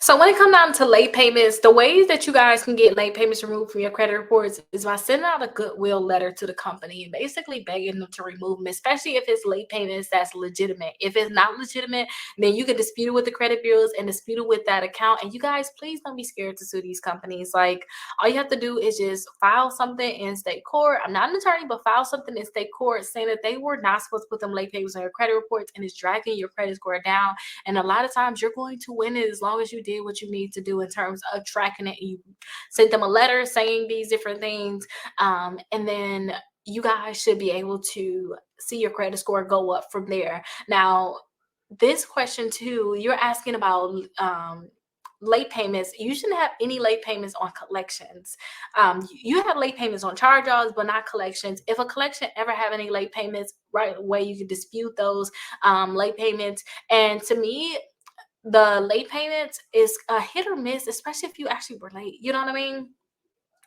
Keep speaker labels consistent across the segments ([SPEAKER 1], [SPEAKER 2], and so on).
[SPEAKER 1] So when it comes down to late payments, the ways that you guys can get late payments removed from your credit reports is by sending out a goodwill letter to the company and basically begging them to remove them, especially if it's late payments that's legitimate. If it's not legitimate, then you can dispute it with the credit bureaus and dispute it with that account. And you guys, please don't be scared to sue these companies. Like, all you have to do is just file something in state court. I'm not an attorney, but file something in state court saying that they were not supposed to put them late payments on your credit reports and it's dragging your credit score down. And a lot of times you're going to win it as long as you did what you need to do in terms of tracking it. You sent them a letter saying these different things. And then you guys should be able to see your credit score go up from there. Now, this question too, you're asking about late payments. You shouldn't have any late payments on collections. You have late payments on charge-offs, but not collections. If a collection ever have any late payments, right away you can dispute those late payments. And to me, the late payments is a hit or miss, especially if you actually were late. You know what I mean?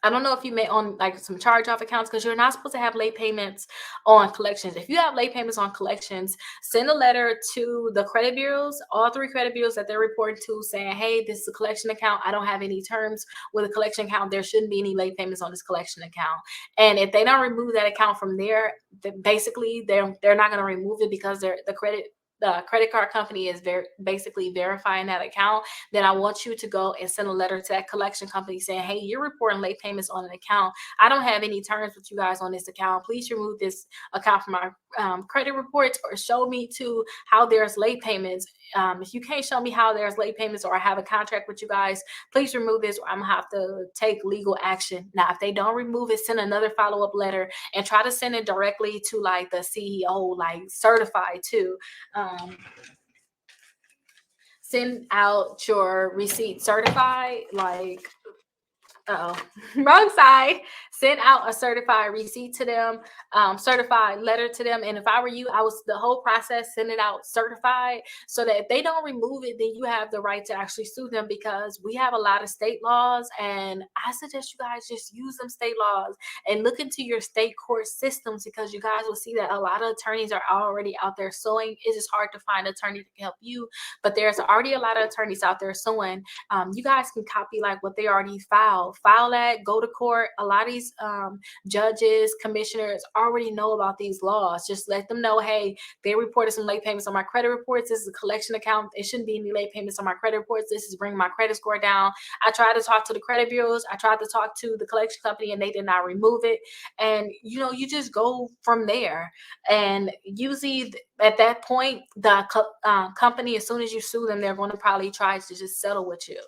[SPEAKER 1] I don't know if you may on like some charge off accounts because you're not supposed to have late payments on collections. If you have late payments on collections, send a letter to the credit bureaus, all three credit bureaus that they're reporting to, saying, hey, this is a collection account. I don't have any terms with a collection account. There shouldn't be any late payments on this collection account. And if they don't remove that account from there, basically they're not going to remove it because the credit card company is basically verifying that account. Then I want you to go and send a letter to that collection company saying, hey, you're reporting late payments on an account. I don't have any terms with you guys on this account. Please remove this account from my credit reports, or show me to how there's late payments. If you can't show me how there's late payments or I have a contract with you guys, please remove this or I'm gonna have to take legal action. Now, if they don't remove it, send another follow-up letter and try to send it directly to like the CEO, like certified too. um, Send out your receipt certified, like, oh, wrong side. Send out a certified receipt to them, certified letter to them. And if I were you, I was the whole process, send it out certified so that if they don't remove it, then you have the right to actually sue them, because we have a lot of state laws. And I suggest you guys just use them state laws and look into your state court systems, because you guys will see that a lot of attorneys are already out there suing. It's just hard to find an attorney to help you, but there's already a lot of attorneys out there suing. You guys can copy like what they already file that, go to court. A lot of these judges, commissioners already know about these laws. Just let them know, hey, they reported some late payments on my credit reports. This is a collection account. It shouldn't be any late payments on my credit reports. This is bringing my credit score down. I tried to talk to the credit bureaus. I tried to talk to the collection company and they did not remove it. And you just go from there. And usually at that point, the company, as soon as you sue them, they're going to probably try to just settle with you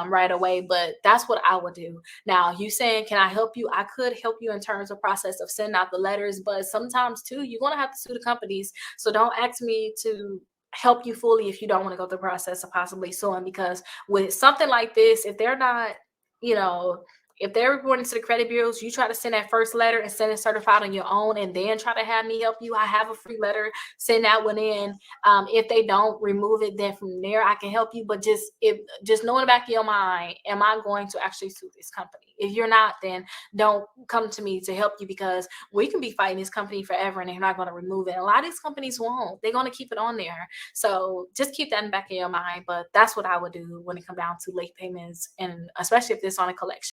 [SPEAKER 1] right away. But that's what I would do. Now, you saying, can I help you? I could help you in terms of process of sending out the letters, but sometimes too, you're going to have to sue the companies. So don't ask me to help you fully if you don't want to go through the process of possibly suing, because with something like this, if they're not, you know, if they're reporting to the credit bureaus, you try to send that first letter and send it certified on your own and then try to have me help you. I have a free letter, send that one in. If they don't remove it, then from there I can help you. But just know in the back of your mind, am I going to actually sue this company? If you're not, then don't come to me to help you, because we can be fighting this company forever and they're not going to remove it. A lot of these companies won't. They're going to keep it on there. So just keep that in the back of your mind. But that's what I would do when it comes down to late payments, and especially if it's on a collection.